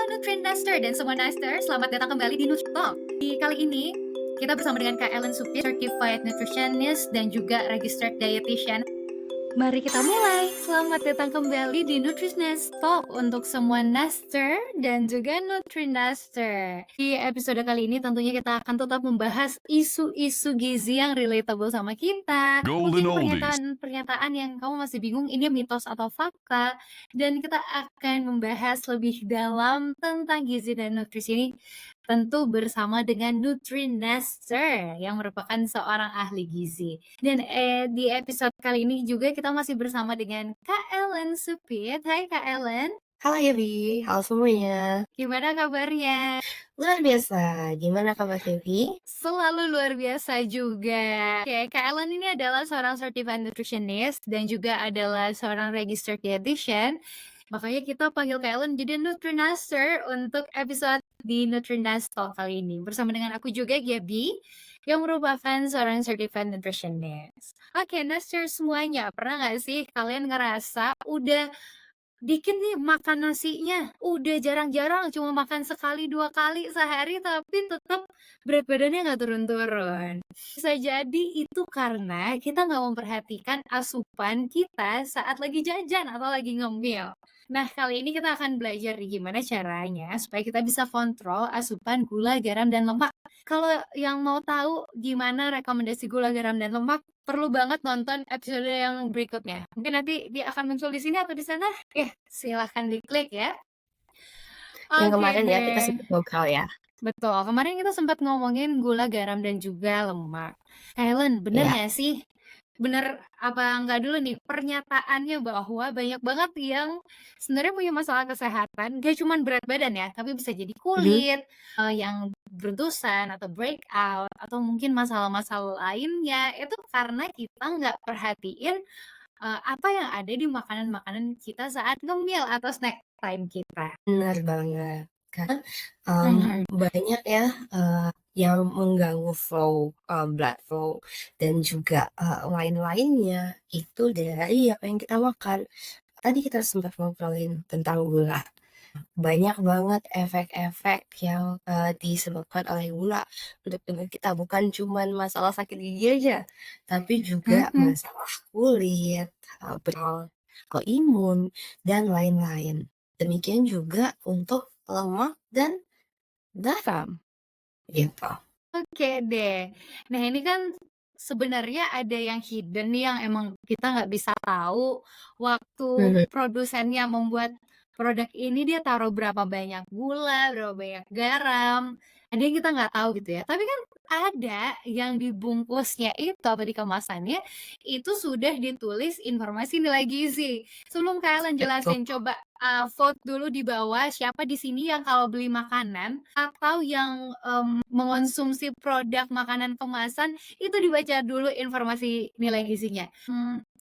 Nutrinaster dan semua Naster, selamat datang kembali di Nutritalk. Di kali ini, kita bersama dengan Kak Ellen Supir, Certified Nutritionist dan juga Registered Dietitian. Mari kita mulai. Selamat datang kembali di Nutritionist Talk untuk semua Naster dan juga Nutrinaster. Di episode kali ini tentunya kita akan tetap membahas isu-isu gizi yang relatable sama kita. Golden Mungkin Oldies. pernyataan-pernyataan yang kamu masih bingung ini mitos atau fakta. Dan kita akan membahas lebih dalam tentang gizi dan nutrisi ini tentu bersama dengan Nutrinaster yang merupakan seorang ahli gizi. Dan di episode kali ini juga kita masih bersama dengan Kak Ellen Supit. Hai Kak Ellen, Halo Yvi, halo semuanya. gimana kabarnya? Luar biasa, gimana kabar Yvi? Selalu luar biasa juga. Oke, Kak Ellen ini adalah seorang certified nutritionist dan juga adalah seorang registered dietitian. Makanya kita panggil Kak Ellen jadi Nutrinaster untuk episode di Nutrinastal kali ini. Bersama dengan aku juga, Gaby, yang merupakan seorang certified nutritionist. Oke, Naster semuanya, pernah nggak sih kalian ngerasa udah dikit nih makan nasinya, udah jarang-jarang cuma makan sekali 2 kali sehari tapi tetap berat badannya nggak turun-turun. Bisa jadi itu karena kita nggak memperhatikan asupan kita saat lagi jajan atau lagi ngemil. Nah, kali ini kita akan belajar nih gimana caranya supaya kita bisa kontrol asupan gula, garam, dan lemak. Kalau yang mau tahu gimana rekomendasi gula, garam, dan lemak, perlu banget nonton episode yang berikutnya. Mungkin nanti dia akan muncul di sini atau di sana. Silahkan diklik ya. Yang Oke kemarin ya kita deh. sempat ngobrol ya. Betul, kemarin kita sempat ngomongin gula, garam, dan juga lemak. Helen, bener Ya, nggak sih? Bener apa nggak dulu nih pernyataannya bahwa banyak banget yang sebenarnya punya masalah kesehatan, gak cuman berat badan ya, tapi bisa jadi mhm, kulit, yang beruntusan atau breakout atau mungkin masalah-masalah lainnya, itu karena kita nggak perhatiin, apa yang ada di makanan-makanan kita saat ngemil atau snack time kita. benar banget. Karena Mhm. banyak ya yang mengganggu flow, blood flow dan juga lain-lainnya itu dari apa yang kita makan. Tadi kita sempat ngobrolin tentang gula. Banyak banget efek-efek yang disebabkan oleh gula untuk tubuh kita, bukan cuman masalah sakit gigi aja, tapi juga Mhm. masalah kulit, autoimun, dan lain-lain. Demikian juga untuk lemak dan garam, gitu. Oke deh. Nah ini kan sebenarnya ada yang hidden nih yang emang kita nggak bisa tahu waktu Mhm, produsennya membuat produk ini dia taruh berapa banyak gula, berapa banyak garam, ada yang kita nggak tahu gitu ya. Tapi kan ada yang dibungkusnya itu atau di kemasannya itu sudah ditulis informasi nilai gizi. Sebelum kalian betul. jelasin coba vote dulu di bawah siapa di sini yang kalau beli makanan atau yang mengonsumsi produk makanan kemasan itu dibaca dulu informasi nilai gizinya.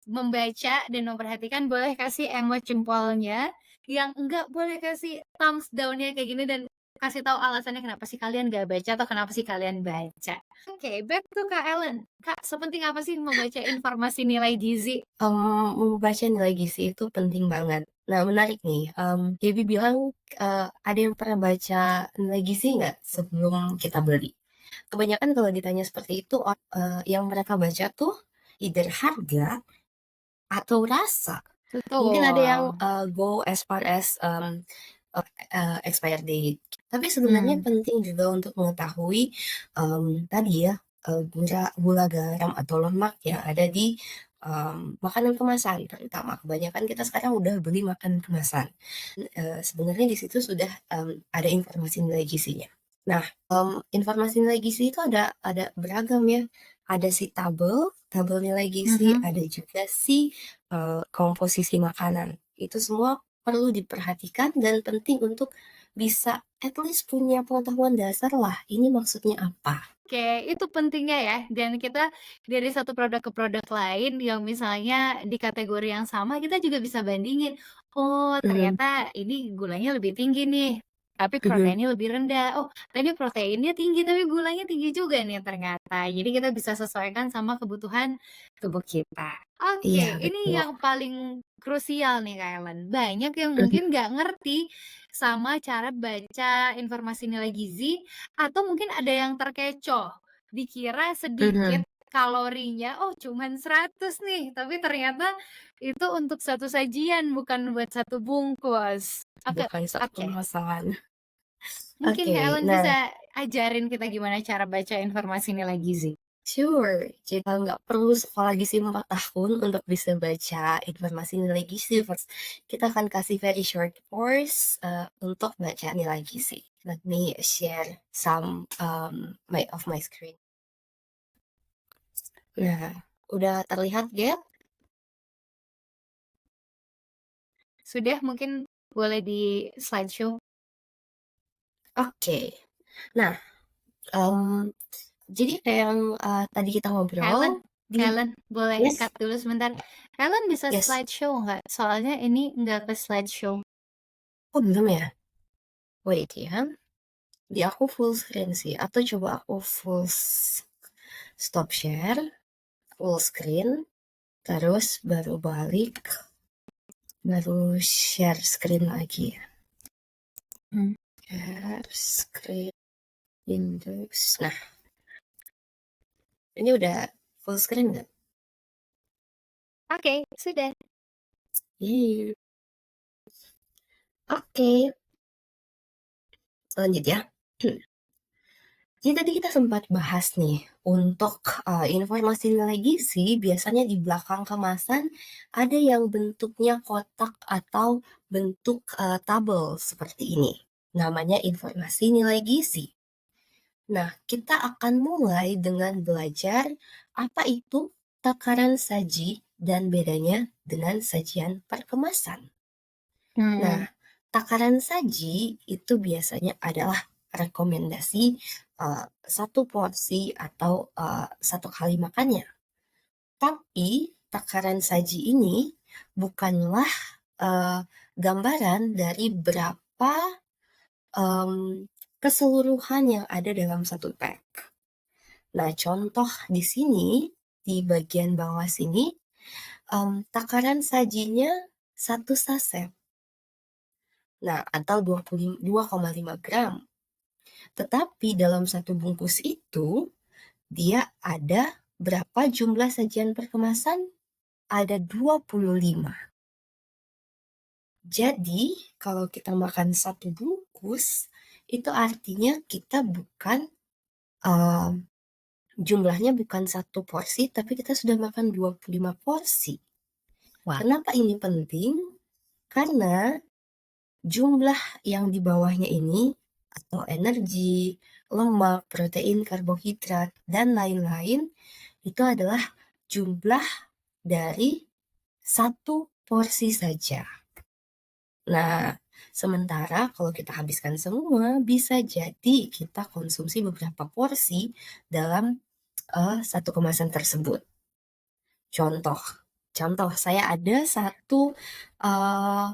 Membaca dan memperhatikan boleh kasih emot jempolnya, yang enggak boleh kasih thumbs down-nya kayak gini dan kasih tahu alasannya kenapa sih kalian nggak baca atau kenapa sih kalian baca. Oke, back to Kak Ellen. Kak, sepenting apa sih membaca informasi nilai gizi? Membaca nilai gizi itu penting banget. Nah menarik nih, Debbie bilang, ada yang pernah baca nilai gizi nggak sebelum kita beli? Kebanyakan kalau ditanya seperti itu, yang mereka baca tuh either harga atau rasa. Mungkin ada yang, Betul. go as far as, expire date. Tapi sebenarnya Mmm, penting juga untuk mengetahui, tadi ya, gula garam atau lemak yang ada di, makanan kemasan terutama. Kebanyakan kita sekarang udah beli makanan kemasan. Sebenarnya di situ sudah, ada informasi nilai gizinya. Nah, informasi nilai gizi itu ada beragam ya. Ada si tabel nilai gizi, mhm. ada juga si, komposisi makanan. Itu semua perlu diperhatikan dan penting untuk bisa at least punya pengetahuan dasar lah, ini maksudnya apa. Oke, itu pentingnya ya, dan kita dari satu produk ke produk lain yang misalnya di kategori yang sama, kita juga bisa bandingin, "Oh, Mhm, ternyata ini gulanya lebih tinggi nih, tapi Mhm. proteinnya lebih rendah. Oh, tadi proteinnya tinggi tapi gulanya tinggi juga nih ternyata. Jadi kita bisa sesuaikan sama kebutuhan tubuh kita. Iya, Oke, ini betul. yang paling krusial nih Kak Ellen. Banyak yang Mhm mungkin nggak ngerti sama cara baca informasi nilai gizi atau mungkin ada yang terkecoh. Dikira mhm. sedikit kalorinya, oh cuman 100 nih, tapi ternyata itu untuk satu sajian bukan buat satu bungkus. Bukan satu Oke. permasalahan. Mungkin Kak Oke, Ellen nah, bisa ajarin kita gimana cara baca informasi nilai gizi? sure. Jadi nggak perlu sekolah gizi 4 tahun untuk bisa baca informasi nilai gizi. First, kita akan kasih very short course, untuk baca nilai gizi. Let me share some, of my screen. Nah, udah terlihat Gap? Sudah mungkin boleh di slideshow? Oke. Nah, mmm, jadi kayak yang, tadi kita Kak Ellen ngobrol di Kak Ellen boleh yes, cut dulu sebentar. Kak Ellen bisa yes. slideshow nggak? Soalnya ini nggak ke slideshow. Oh, belum ya? Wait ya. Di aku full screen sih, atau coba aku stop share, full screen, terus baru balik, baru share screen lagi ya. Hmm. Share screen Windows. Nah, ini udah full screen nggak? Oke, sudah. Iya. Oke, lanjut ya. Jadi tadi kita sempat bahas nih, untuk, informasi nilai gizi biasanya di belakang kemasan ada yang bentuknya kotak atau bentuk, tabel seperti ini, namanya informasi nilai gizi. Nah, kita akan mulai dengan belajar apa itu takaran saji dan bedanya dengan sajian perkemasan. Nah, Hmm. takaran saji itu biasanya adalah rekomendasi, 1 porsi atau, 1 kali makannya. Tapi takaran saji ini bukanlah, eee, gambaran dari berapa, keseluruhan yang ada dalam satu pack. Nah, contoh di sini, di bagian bawah sini, takaran sajinya 1 saset. Nah, atau 2,5 gram. Tetapi dalam satu bungkus itu, dia ada berapa jumlah sajian per kemasan? Ada 25. Jadi, kalau kita makan satu bungkus, itu artinya kita bukan, mmm, jumlahnya bukan 1 porsi, tapi kita sudah makan 25 porsi. Wah. Kenapa ini penting? Karena jumlah yang di bawahnya ini, atau energi, lemak, protein, karbohidrat, dan lain-lain, itu adalah jumlah dari 1 porsi saja. Nah, sementara kalau kita habiskan semua, bisa jadi kita konsumsi beberapa porsi dalam, 1 kemasan tersebut. Contoh contoh, saya ada eee,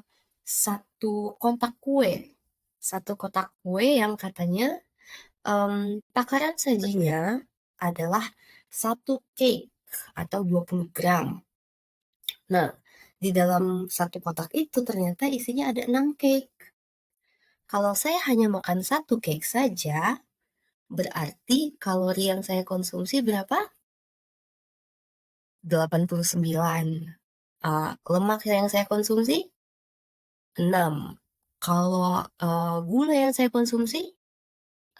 1 kotak kue. 1 kotak kue yang katanya, takaran sajinya adalah 1 cake atau 20 gram. Nah, di dalam 1 kotak itu ternyata isinya ada 6 cake. Kalau saya hanya makan 1 cake saja, berarti kalori yang saya konsumsi berapa? 89. Lemak yang saya konsumsi 6. Kalau, gula yang saya konsumsi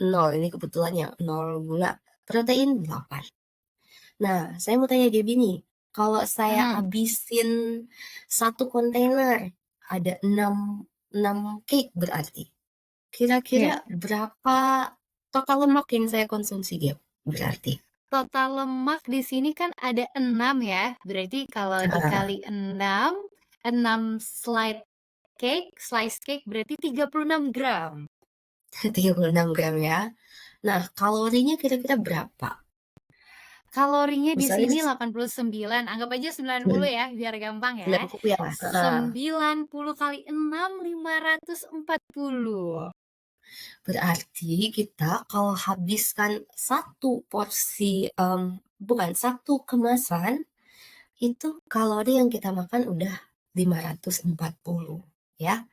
0, ini kebetulan yang 0 gula. Protein 8. Nah, saya mau tanya Gaby nih, kalau saya Mhm. habisin 1 kontainer, ada 6 cake berarti. Kira-kira Iya. berapa total lemak yang saya konsumsi, Gap, berarti? Total lemak di sini kan ada 6 ya, berarti kalau Heeh, dikali 6, 6 slice cake berarti 36 gram. 36 gram ya. Nah, kalorinya kira-kira berapa? Kalorinya di Misalnya sini 89, anggap aja 90 mhm, ya, biar gampang ya. 90 ya? Heeh. 90 kali 6, 540. Berarti kita kalau habiskan satu porsi, bukan, satu kemasan, itu kalori yang kita makan udah 540 ya.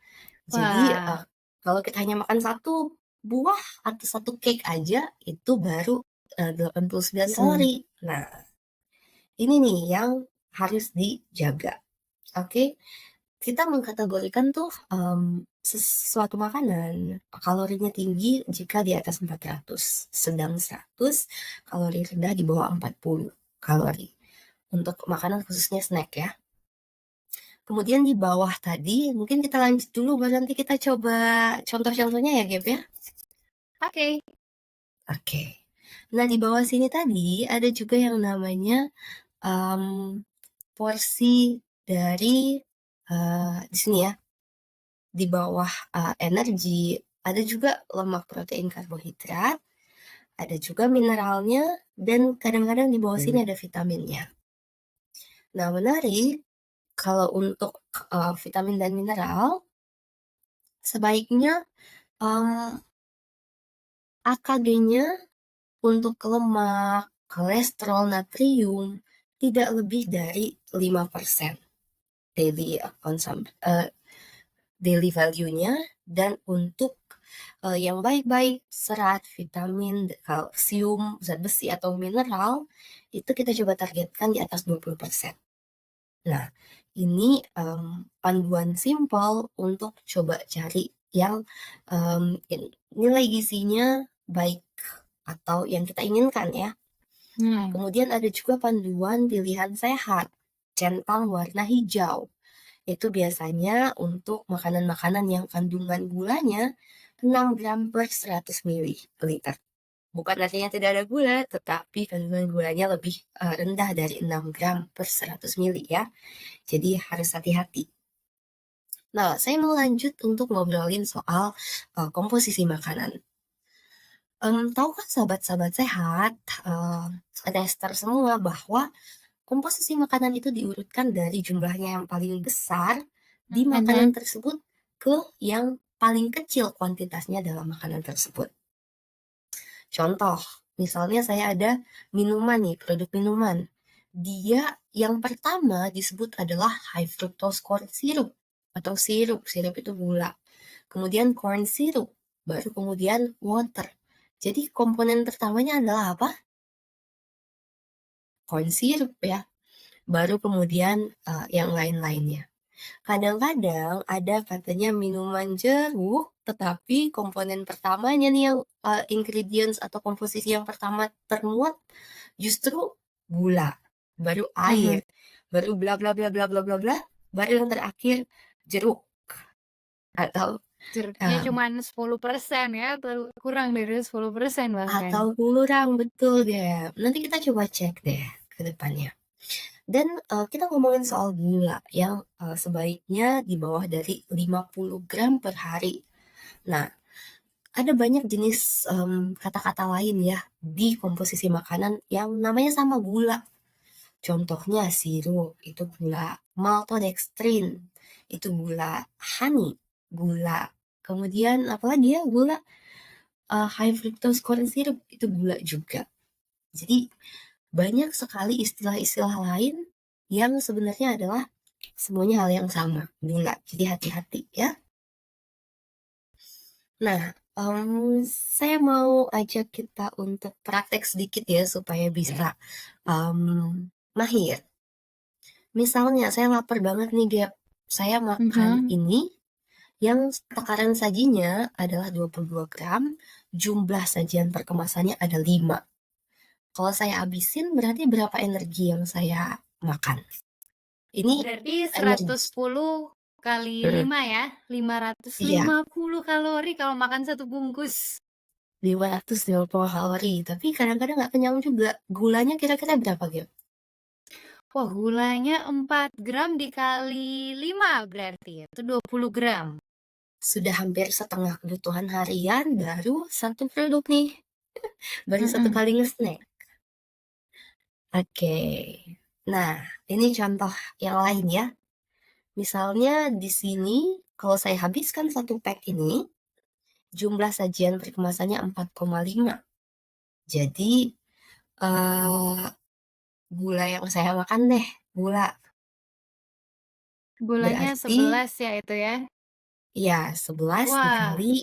Jadi, Wah, kalau kita hanya makan satu buah atau satu cake aja, itu baru, 89 mhm. kalori. Nah, ini nih yang harus dijaga, oke? Kita mengkategorikan tuh, sesuatu makanan kalorinya tinggi jika di atas 400, sedang 100 kalori rendah di bawah 40 kalori, untuk makanan khususnya snack ya. Kemudian di bawah tadi mungkin kita lanjut dulu baru nanti kita coba contoh-contohnya ya, Gap, ya? Oke. Oke. Nah, di bawah sini tadi ada juga yang namanya, mmm, porsi dari, di sini ya, di bawah, energi, ada juga lemak, protein, karbohidrat, ada juga mineralnya, dan kadang-kadang di bawah sini ada vitaminnya. Nah, menarik kalau untuk, vitamin dan mineral, sebaiknya, mmm, AKG-nya untuk lemak, kolesterol, natrium tidak lebih dari 5% daily, daily value-nya, dan untuk, yang baik-baik, serat, vitamin, kalsium, zat besi, atau mineral, itu kita coba targetkan di atas 20%. Nah, ini, panduan simpel untuk coba cari yang, nilai gizinya baik atau yang kita inginkan ya. Nah, Kemudian ada juga panduan pilihan sehat, centang warna hijau. Itu biasanya untuk makanan-makanan yang kandungan gulanya 6 gram per 100 mililiter. Bukan artinya tidak ada gula, tetapi kandungan gulanya lebih rendah dari 6 gram per 100 mili ya. Jadi harus hati-hati. Nah, saya mau lanjut untuk ngobrolin soal komposisi makanan. Tahukah sahabat-sahabat sehat, tester semua bahwa komposisi makanan itu diurutkan dari jumlahnya yang paling besar di makanan mhm. tersebut ke yang paling kecil kuantitasnya dalam makanan tersebut. Contoh, misalnya saya ada minuman nih, produk minuman. Dia yang pertama disebut adalah high fructose corn syrup atau sirup, sirup itu gula. Kemudian corn syrup, baru kemudian water. Jadi komponen pertamanya adalah apa? Corn syrup ya, baru kemudian yang lain-lainnya. Kadang-kadang ada katanya minuman jeruk, tetapi komponen pertamanya nih yang, ingredients atau komposisi yang pertama termuat justru gula, baru air, Mhm. baru bla bla bla bla bla bla bla, baru yang terakhir jeruk atau, Jeruknya mmm, cuman 10% ya, atau kurang dari 10% bahkan. atau kurang, betul deh. Nanti kita coba cek deh ke depannya. Dan, kita ngomongin soal gula yang, sebaiknya di bawah dari 50 gram per hari. Nah, ada banyak jenis, kata-kata lain ya di komposisi makanan yang namanya sama gula. Contohnya sirup, itu gula, maltodextrin, itu gula, honey, gula, kemudian apalagi ya, gula, high fructose corn syrup, itu gula juga. Jadi banyak sekali istilah-istilah lain yang sebenarnya adalah semuanya hal yang sama, gula. Jadi hati-hati ya. Nah, saya mau ajak kita untuk praktek sedikit ya supaya bisa, mahir. Misalnya saya lapar banget nih, Gap. Saya makan Mhm. ini yang takaran sajinya adalah 22 gram, jumlah sajian per kemasannya ada 5. Kalau saya habisin berarti berapa energi yang saya makan? Ini Berarti energi. 110 kali Mhm, 5 ya, lima ratus iya, lima puluh kalori kalau makan satu bungkus. 550 kalori, tapi kadang-kadang nggak kenyang juga. Gulanya kira-kira berapa, Gap? Wah, gulanya 4 gram dikali 5 berarti, itu 20 gram. Sudah hampir setengah kebutuhan harian baru satu produk nih, baru satu Mhm. kali nge-snack. Oke. Nah, ini contoh yang lain ya. Misalnya di sini kalau saya habiskan satu pack ini, jumlah sajian per kemasannya 4,5. Jadi, eee, gula yang saya makan deh, gula. Gulanya Berarti 11 ya itu ya? ya 11 Wah, dikali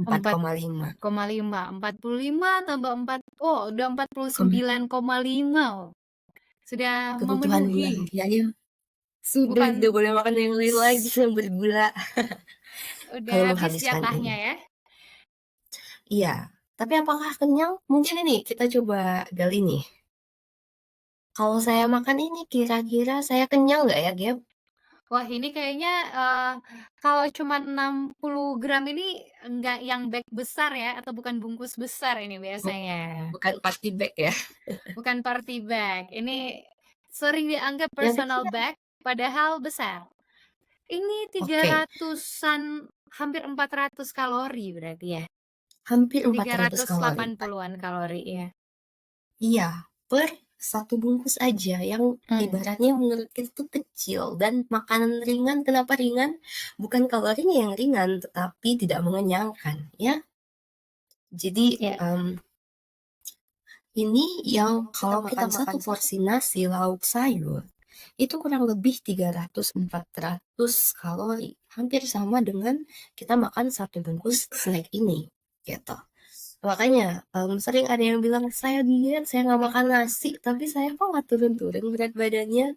empat empat koma lima koma lima 45 tambah 4 oh udah Kem 49,5 oh. Sudah kebutuhan gula memenuhi, hariannya sudah tidak bukan boleh makan yang lain lagi yang bergula udah kalau habis menghabiskan jatahnya ini. ya? Iya, tapi apakah kenyang? Mungkin ini kita coba gali nih. Kalau saya makan ini kira-kira saya kenyang nggak ya, Gap? Wah ini kayaknya, kalau cuman 60 gram ini enggak yang bag besar ya atau bukan bungkus besar ini Buk biasanya? bukan party bag ya, Bukan party bag, ini sering dianggap yang personal kecil. bag padahal besar. Ini tiga Oke, ratusan hampir 400 kalori berarti ya? hampir 400 kalori. 380-an kalori ya? Iya, per satu bungkus aja yang Mmm, ibaratnya menurut kita tuh kecil dan makanan ringan. Kenapa ringan? Bukan kalorinya yang ringan, tetapi tidak mengenyangkan ya. Jadi, iya. ini yang Kita kalau kita makan makan satu porsi nasi, lauk, sayur, itu kurang lebih 300-400 kalori, hampir sama dengan kita makan satu bungkus snack ini, gitu. Makanya, sering ada yang bilang, "Saya diet, saya nggak makan nasi, tapi saya kok nggak turun-turun berat badannya?"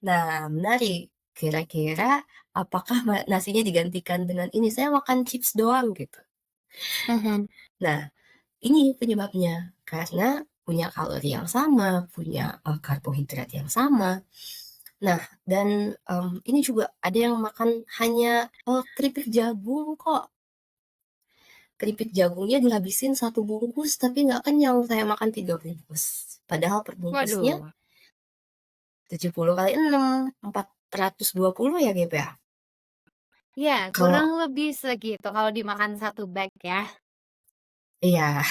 Nah, menarik. Kira-kira apakah nasinya digantikan dengan ini, "Saya makan chips doang," gitu. Mhm. Nah, ini penyebabnya, karena punya kalori yang sama, punya, karbohidrat yang sama. Nah, dan, ini juga ada yang makan hanya, keripik jagung kok. Keripik jagungnya dihabisin satu bungkus, tapi nggak kenyang, saya makan 3 bungkus. Padahal per bungkusnya Waduh, 70 kali 6, 420 ya, Gap, ya? iya kurang Kalau lebih segitu kalau dimakan satu bag ya. iya,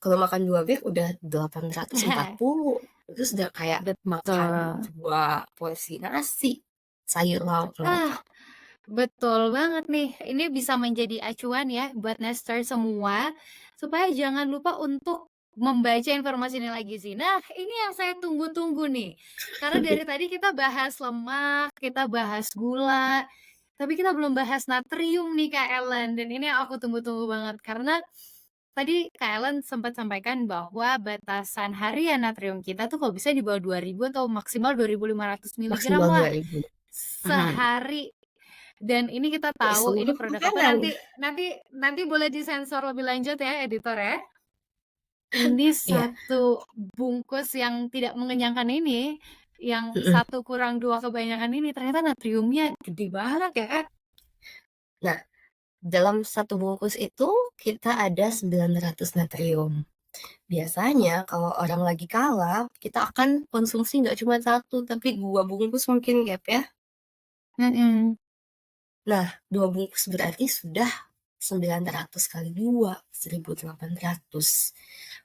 kalau makan 2 bag udah 840, itu sudah kayak makan Betul. 2 porsi nasi, sayur lauk Ah, lengkap. betul banget nih. Ini bisa menjadi acuan ya buat nester semua, supaya jangan lupa untuk membaca informasi ini lagi sih. Nah, ini yang saya tunggu-tunggu nih. Karena dari tadi kita bahas lemak, kita bahas gula, tapi kita belum bahas natrium nih Kak Ellen, dan ini yang aku tunggu-tunggu banget. Karena tadi Kak Ellen sempat sampaikan bahwa batasan harian natrium kita tuh kalau bisa di bawah 2.000 atau maksimal 2.500 miligram Maksimal lah 2.000. Mhm, sehari. Dan ini kita untuk tahu ini seluruh produk apa, makanan. nanti boleh disensor lebih lanjut ya editor ya. Ini Iya, satu bungkus yang tidak mengenyangkan ini, yang mhm. satu kurang 2 kebanyakan ini ternyata natriumnya gede banget ya. Nah, dalam satu bungkus itu kita ada 900 natrium. Biasanya kalau orang lagi kalap, kita akan konsumsi nggak cuma satu, tapi 2 bungkus mungkin, Gap, ya. Mhm. Nah, 2 bungkus berarti sudah 900 kali 2, 1.800.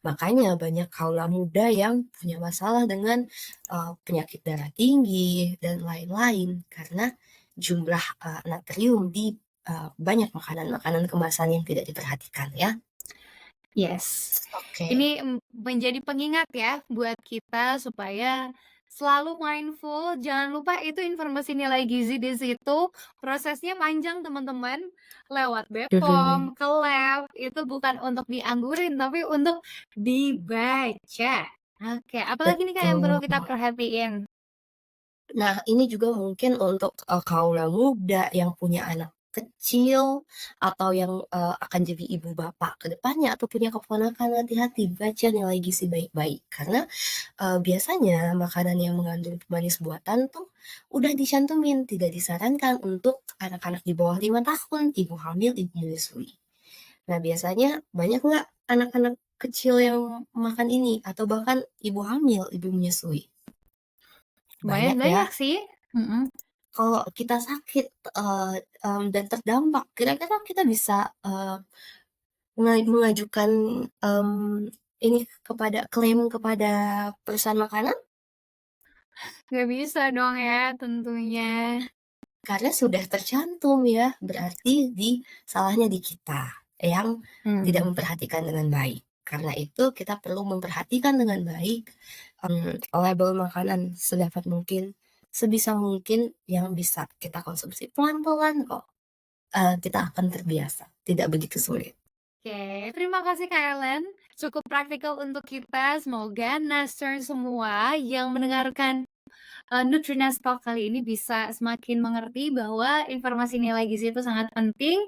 Makanya banyak kaula muda yang punya masalah dengan, penyakit darah tinggi dan lain-lain, karena jumlah, natrium di, banyak makanan-makanan kemasan yang tidak diperhatikan ya. Yes. Oke. Ini, menjadi pengingat ya buat kita supaya selalu mindful, jangan lupa itu informasi nilai gizi di situ prosesnya panjang teman-teman, lewat Mhm. BPOM, ke lab, itu bukan untuk dianggurin tapi untuk dibaca. Oke, apalagi nih Kak yang Betul. perlu kita perhatiin? Nah, ini juga mungkin untuk, kaula muda yang punya anak kecil atau yang, akan jadi ibu bapak ke depannya atau punya keponakan, hati-hati baca nilai gizi baik-baik. Karena, biasanya makanan yang mengandung pemanis buatan tuh udah dicantumin, tidak disarankan untuk anak-anak di bawah 5 tahun, ibu hamil, ibu menyusui. Nah, biasanya banyak nggak anak-anak kecil yang makan ini atau bahkan ibu hamil, ibu menyusui? Lumayan Banyak ya. banyak sih. Mhm. Kalau kita sakit, dan terdampak, kira-kira kita bisa, mengajukan, ini klaim kepada perusahaan makanan? Nggak bisa dong ya tentunya. Karena sudah tercantum ya, berarti salahnya di kita yang tidak Mhm. memperhatikan dengan baik. Karena itu kita perlu memperhatikan dengan baik, label makanan sedapat mungkin, sebisa mungkin yang bisa kita konsumsi pelan-pelan kok, kita akan terbiasa, tidak begitu sulit. Oke, terima kasih Kak Ellen. Cukup praktikal untuk kita. Semoga Nasr semua yang mendengarkan Nutrinas Talk kali ini bisa semakin mengerti bahwa informasi nilai gizi itu sangat penting.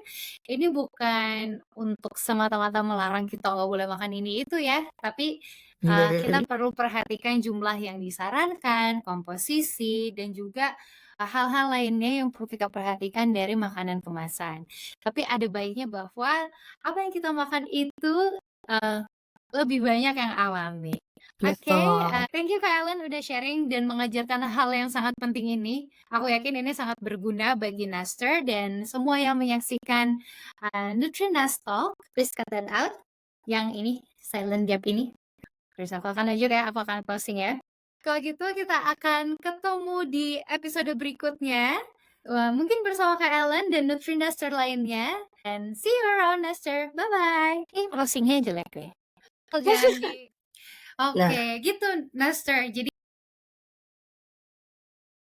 Ini bukan untuk semata-mata melarang kita nggak boleh makan ini itu ya, tapi kita perlu perhatikan jumlah yang disarankan, komposisi, dan juga hal-hal lainnya yang perlu kita perhatikan dari makanan kemasan. Tapi ada baiknya bahwa apa yang kita makan itu uh, lebih banyak yang alami. Oke, Betul. thank you Kak Ellen udah sharing dan mengajarkan hal yang sangat penting ini. Aku yakin ini sangat berguna bagi Naster dan semua yang menyaksikan Nutrinas Talk. Please cut that out. Yang ini, silent gap ini. Terus aku akan lanjut ya, aku akan closing ya. Kalau gitu kita akan ketemu di episode berikutnya. Mungkin bersama Kak Ellen dan Nutrinaster lainnya. And see you around Naster. Bye-bye. Ini closingnya jelek deh. Jangan di Nah Oke, gitu Naster. Jadi